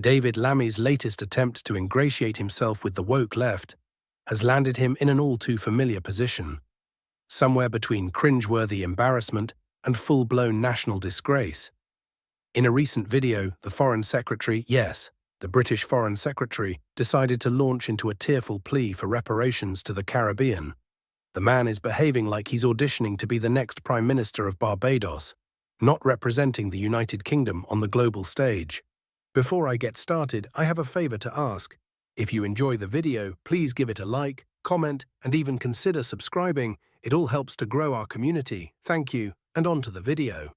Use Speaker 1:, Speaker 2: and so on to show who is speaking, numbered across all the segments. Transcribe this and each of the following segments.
Speaker 1: David Lammy's latest attempt to ingratiate himself with the woke left has landed him in an all-too-familiar position, somewhere between cringeworthy embarrassment and full-blown national disgrace. In a recent video, the Foreign Secretary, yes, the British Foreign Secretary, decided to launch into a tearful plea for reparations to the Caribbean. The man is behaving like he's auditioning to be the next Prime Minister of Barbados, not representing the United Kingdom on the global stage. Before I get started, I have a favor to ask. If you enjoy the video, please give it a like, comment, and even consider subscribing. It all helps to grow our community. Thank you, and on to the video.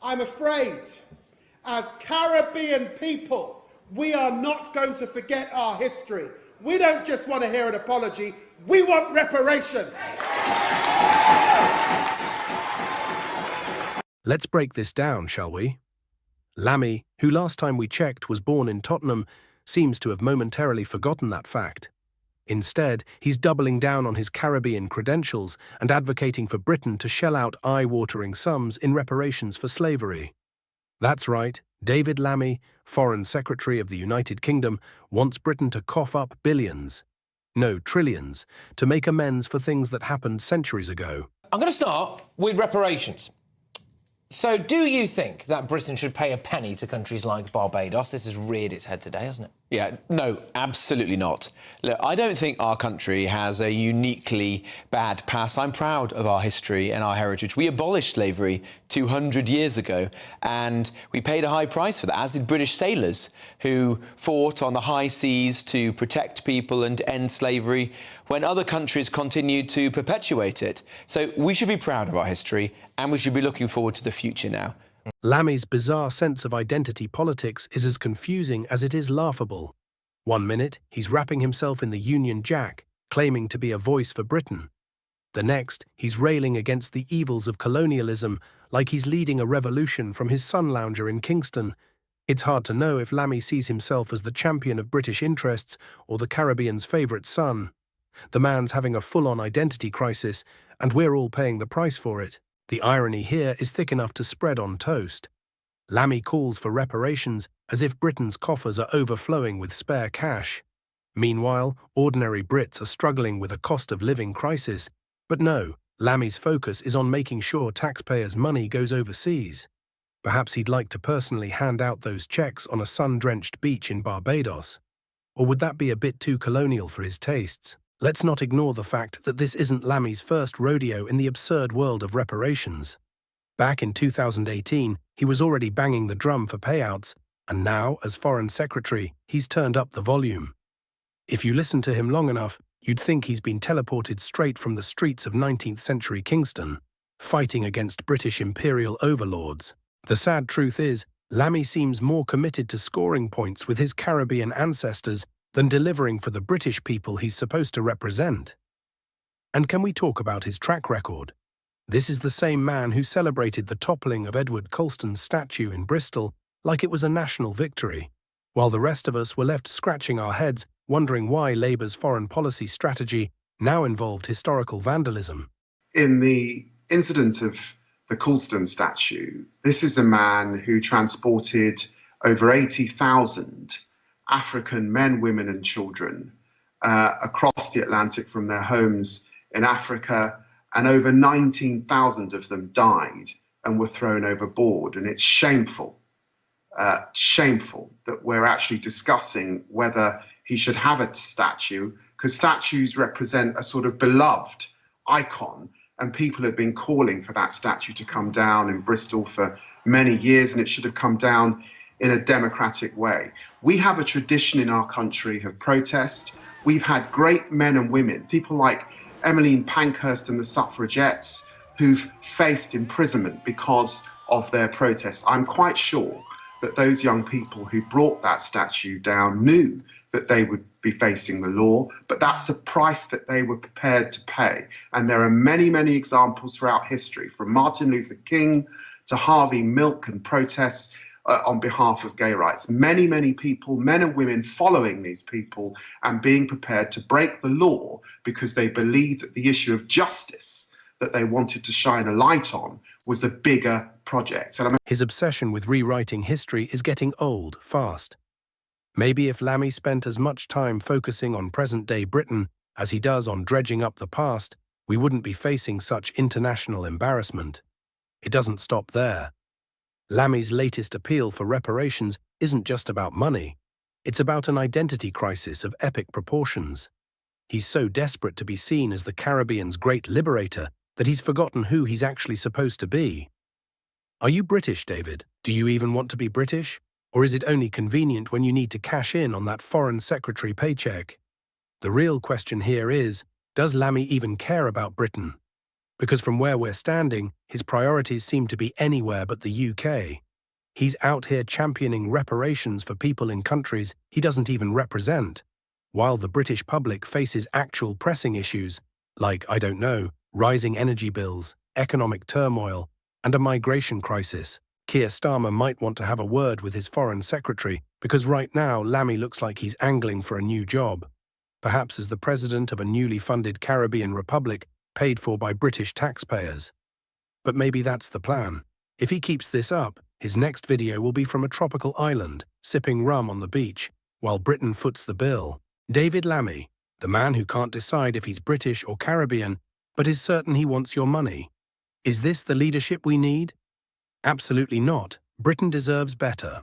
Speaker 2: I'm afraid, as Caribbean people, we are not going to forget our history. We don't just want to hear an apology, we want reparation.
Speaker 1: Let's break this down, shall we? Lammy, who last time we checked was born in Tottenham, seems to have momentarily forgotten that fact. Instead, he's doubling down on his Caribbean credentials and advocating for Britain to shell out eye-watering sums in reparations for slavery. That's right, David Lammy, Foreign Secretary of the United Kingdom, wants Britain to cough up billions, no, trillions, to make amends for things that happened centuries ago.
Speaker 3: I'm going to start with reparations. So, do you think that Britain should pay a penny to countries like Barbados? This has reared its head today, hasn't it?
Speaker 4: Yeah, no, absolutely not. Look, I don't think our country has a uniquely bad past. I'm proud of our history and our heritage. We abolished slavery 200 years ago, and we paid a high price for that, as did British sailors who fought on the high seas to protect people and end slavery when other countries continued to perpetuate it. So we should be proud of our history, and we should be looking forward to the future now.
Speaker 1: Lammy's bizarre sense of identity politics is as confusing as it is laughable. One minute, he's wrapping himself in the Union Jack, claiming to be a voice for Britain. The next, he's railing against the evils of colonialism, like he's leading a revolution from his sun lounger in Kingston. It's hard to know if Lammy sees himself as the champion of British interests or the Caribbean's favourite son. The man's having a full-on identity crisis, and we're all paying the price for it. The irony here is thick enough to spread on toast. Lammy calls for reparations as if Britain's coffers are overflowing with spare cash. Meanwhile, ordinary Brits are struggling with a cost-of-living crisis. But no, Lammy's focus is on making sure taxpayers' money goes overseas. Perhaps he'd like to personally hand out those checks on a sun-drenched beach in Barbados. Or would that be a bit too colonial for his tastes? Let's not ignore the fact that this isn't Lammy's first rodeo in the absurd world of reparations. Back in 2018, he was already banging the drum for payouts, and now, as Foreign Secretary, he's turned up the volume. If you listen to him long enough, you'd think he's been teleported straight from the streets of 19th century Kingston, fighting against British imperial overlords. The sad truth is, Lammy seems more committed to scoring points with his Caribbean ancestors than delivering for the British people he's supposed to represent. And can we talk about his track record? This is the same man who celebrated the toppling of Edward Colston's statue in Bristol like it was a national victory, while the rest of us were left scratching our heads wondering why Labour's foreign policy strategy now involved historical vandalism.
Speaker 5: In the incident of the Colston statue, this is a man who transported over 80,000 African men, women and children across the Atlantic from their homes in Africa, and over 19,000 of them died and were thrown overboard. And it's shameful, shameful that we're actually discussing whether he should have a statue, because statues represent a sort of beloved icon, and people have been calling for that statue to come down in Bristol for many years, and it should have come down in a democratic way. We have a tradition in our country of protest. We've had great men and women, people like Emmeline Pankhurst and the suffragettes, who've faced imprisonment because of their protests. I'm quite sure that those young people who brought that statue down knew that they would be facing the law, but that's a price that they were prepared to pay. And there are many, many examples throughout history, from Martin Luther King to Harvey Milk and protests on behalf of gay rights. Many, many people, men and women, following these people and being prepared to break the law because they believe that the issue of justice that they wanted to shine a light on was a bigger project. And
Speaker 1: His obsession with rewriting history is getting old fast. Maybe if Lammy spent as much time focusing on present-day Britain as he does on dredging up the past, we wouldn't be facing such international embarrassment. It doesn't stop there. Lammy's latest appeal for reparations isn't just about money. It's about an identity crisis of epic proportions. He's so desperate to be seen as the Caribbean's great liberator that he's forgotten who he's actually supposed to be. Are you British, David? Do you even want to be British? Or is it only convenient when you need to cash in on that foreign secretary paycheck? The real question here is, does Lammy even care about Britain? Because from where we're standing, his priorities seem to be anywhere but the UK. He's out here championing reparations for people in countries he doesn't even represent, while the British public faces actual pressing issues like, I don't know, rising energy bills, economic turmoil, and a migration crisis. Keir Starmer might want to have a word with his foreign secretary because right now Lammy looks like he's angling for a new job, perhaps as the president of a newly funded Caribbean republic paid for by British taxpayers. But maybe that's the plan. If he keeps this up, his next video will be from a tropical island, sipping rum on the beach, while Britain foots the bill. David Lammy, the man who can't decide if he's British or Caribbean, but is certain he wants your money. Is this the leadership we need? Absolutely not. Britain deserves better.